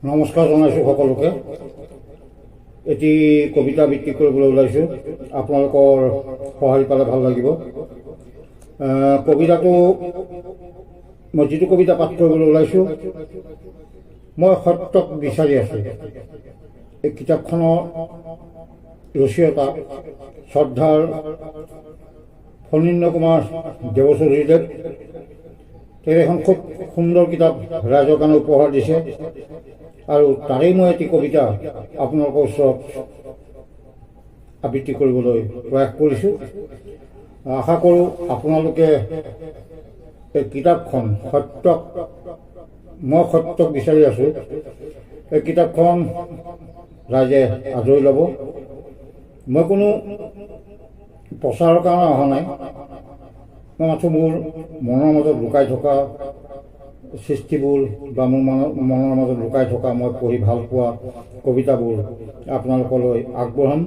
নমস্কাৰ জনাইছোঁ সকলোকে। এটি কবিতা আবৃত্তি কৰিবলৈ ওলাইছোঁ, আপোনালোকৰ সঁহাৰি পালে ভাল লাগিব। কবিতাটো মই যিটো কবিতা পাঠ কৰিবলৈ ওলাইছোঁ, মই সত্যক বিচাৰি আছোঁ। এই কিতাপখনৰ ৰচয়িতা শ্ৰদ্ধাৰ ফণীন্দ্ৰ কুমাৰ দেৱচৌধুৰীদেৱ। তেওঁ এখন খুব সুন্দৰ কিতাপ ৰাইজৰ কাৰণে উপহাৰ দিছে, আৰু তাৰেই মই এটি কবিতা আপোনালোকৰ ওচৰত আবৃত্তি কৰিবলৈ প্ৰয়াস কৰিছোঁ। আশা কৰোঁ আপোনালোকে এই কিতাপখন মই সত্যক বিচাৰি আছোঁ, এই কিতাপখন ৰাইজে আদৰি ল'ব। মই কোনো প্ৰচাৰৰ কাৰণে অহা নাই, মই মাথো মোৰ মনৰ মাজত লুকাই থকা সৃষ্টিবোৰ বা মোৰ মনৰ মাজত লুকাই থকা মই পঢ়ি ভাল পোৱা কবিতাবোৰ আপোনালোকলৈ আগবঢ়াম।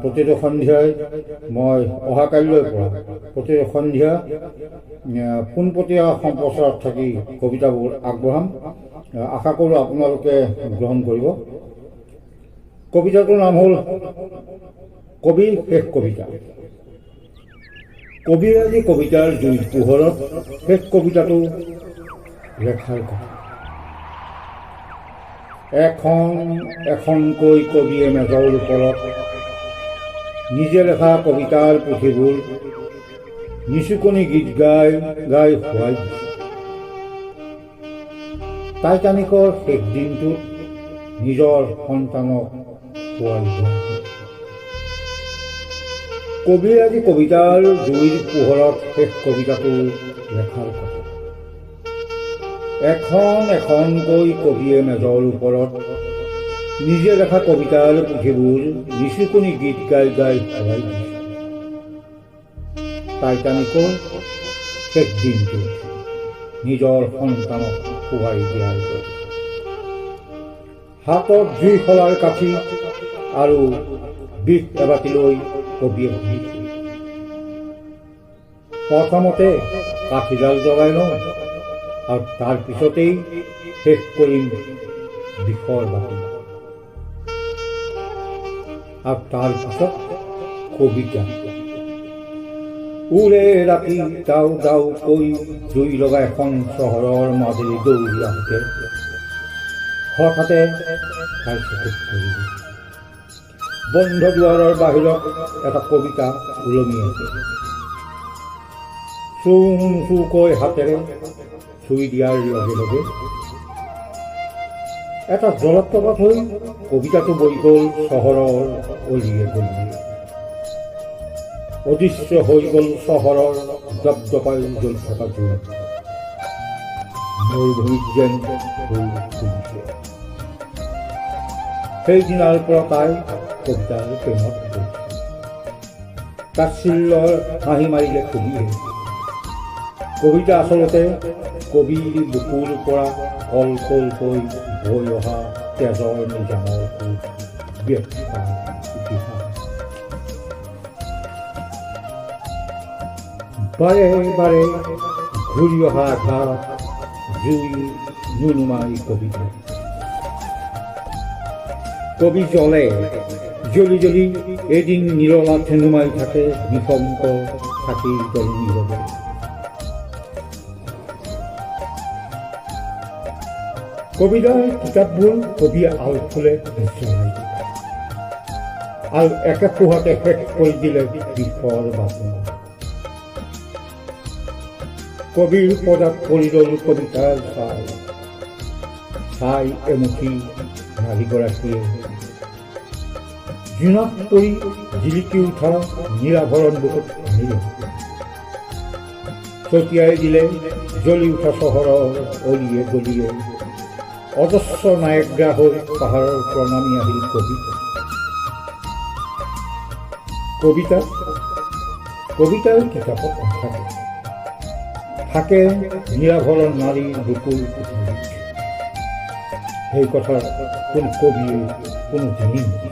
প্ৰতিটো সন্ধিয়াই মই অহাকালিলৈ পৰা প্ৰতিটো সন্ধিয়া পোনপটীয়া সম্প্ৰচাৰত থাকি কবিতাবোৰ আগবঢ়াম। আশা কৰোঁ আপোনালোকে গ্ৰহণ কৰিব। কবিতাটোৰ নাম হ'ল কবিৰ শেষ কবিতা। কবিৰাজী কবিতাৰ জুইৰ পোহৰত শেষ কবিতাটো লেখাৰ কথা। এখন এখনকৈ কবিয়ে মেজৰ ওপৰত নিজে লেখা কবিতাৰ পুথিবোৰ নিচুকনি গীত গাই গাই শুৱাই দিছে। টাইটানিকৰ শেষ দিনটোত নিজৰ সন্তানক শুৱাই দিয়া। কবিৰাজী কবিতাৰ জুইৰ পোহৰত শেষ কবিতাটো লেখাৰ কথা। এখন এখনকৈ কবিয়ে মেজৰ ওপৰত নিজে লেখা কবিতাৰ পুথিবোৰ নিচুকনি গীত গাই গাই শুৱাই দিছে। টাইটানিকৰ শেষ দিনটো নিজৰ সন্তানক শুৱাই দিয়াৰ দৰে। হাতত জুই শলাৰ কাঠি আৰু বিষ এবাতি লৈ কবিয়ে ভাবিছে, প্ৰথমতে কাঠিডাল জ্বলাই লওঁ আৰু তাৰ পিছতেই শেষ কৰিম বিষৰ বাতি, আৰু তাৰ পিছত কবিতা। উৰে ৰাতি দাও দাও কৈ জুই লগা এখন চহৰৰ মাজেদি দৌৰি আহোঁতে হঠাতে তাই চকুত পৰিল। বন্ধ দুৱাৰৰ বাহিৰত এটা কবিতা ওলমি আছে। চুকৈ হাতেৰে চুই দিয়াৰ লগে লগে এটা জলপ্ৰপাত হৈ কবিতাটো বৈ গ'ল চহৰৰ অলিয়ে গলিয়ে। অদৃশ্য হৈ গ'ল চহৰৰ দপদপাই জ্বলি থকা জুই। মৰুভূমিত যেন ফুল ফুলিছে। সেইদিনাৰ পৰা তাই কবিতাৰ প্ৰেমত পৰিছে। তাচ্ছিল্যৰ হাঁহি মাৰিলে কবিয়ে। কবিতা আচলতে কবিৰ বুকুৰ পৰা কল কলকৈ বৈ অহা তেজৰ নিজানৰ ব্যক্ত ইতিহাস। বাৰে বাৰে ঘূৰি অহা আঘাত জুই নুনুমাই কবিতা। কবি জ্বলে, জ্বলি জ্বলি এদিন নিৰলাত নুমাই থাকে নিশংক থাকিৰ দল নীৰৱে। কবিতাৰ কিতাপবোৰ কবিয়ে আল ফুলে জ্বলাই দিয়ে আৰু একে পোহতে শেষ কৰি দিলে বিষৰ বাচন। কবিৰ পদাত পৰি ৰ'ল কবিতাৰ চাই এমুঠি নাৰীগৰাকীয়ে জোনাক পৰি জিলিকি উঠা নীলাভৰণ বুকুত আনিলে। ছটিয়াই দিলে জ্বলি উঠা চহৰৰ অলিয়ে গলিয়ে। অজস্ৰ নায়কগা হৈ পাহাৰৰ পৰা নামি আহিল কবিতা। কবিতাৰ কিতাপত নাথাকে, থাকে নীলাভৰণ নাৰীৰ বুকুৰ কোঠালিত। সেই কথা কোনো কবিয়ে কোনো জানি নেকি?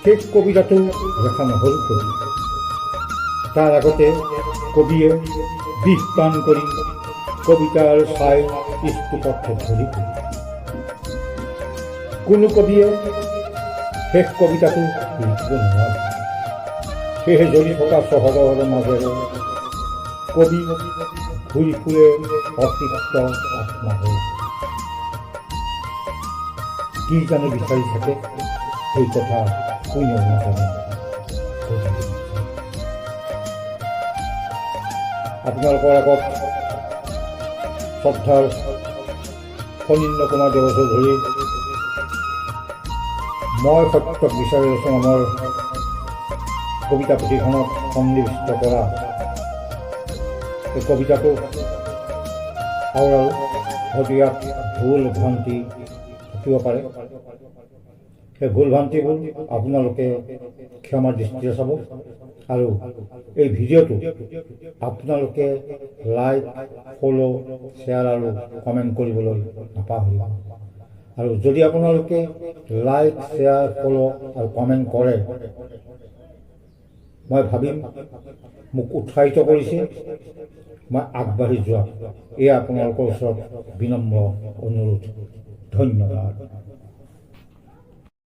শেষ কবিতাটো লেখা নহ'ল কবি। তাৰ আগতে কবিয়ে বিষ পান কৰি কবিতাৰ ছাই স্তূপত ধৰি ফুৰে। কোনো কবিয়ে শেষ কবিতাটো লিখিব নোৱাৰে। সেয়েহে জ্বলি থকা চহৰৰ মাজেৰে কবি ঘূৰি ফুৰে অতিষ্ঠ আত্মা হৈ। কি জানো বিচাৰি থাকে সেই কথা কোনেও নাজানে। আপোনালোকৰ আগত শ্ৰদ্ধাৰ ফণীন্দ্ৰ কুমাৰ দেৱচৌধুৰী মই সত্যক বিচাৰি আছো নামৰ কবিতা পুথিখনত সন্নিৱিষ্ট কৰা এই কবিতাটো আৰু হয়তো ইয়াত ভুল ভ্ৰান্তি থাকিব পাৰে। সেই ভুল ভ্ৰান্তিবোৰ আপোনালোকে ক্ষমাৰ দৃষ্টিৰে চাব আৰু এই ভিডিঅ'টো আপোনালোকে লাইক, ফ'ল', শ্বেয়াৰ আৰু কমেণ্ট কৰিবলৈ নাপাহৰিব। আৰু যদি আপোনালোকে লাইক, শ্বেয়াৰ, ফ'ল' আৰু কমেণ্ট কৰে মই ভাবিম মোক উৎসাহিত কৰিছে, মই আগবাঢ়ি যোৱা। এয়া আপোনালোকৰ ওচৰত বিনম্ৰ অনুৰোধ। ধন্যবাদ।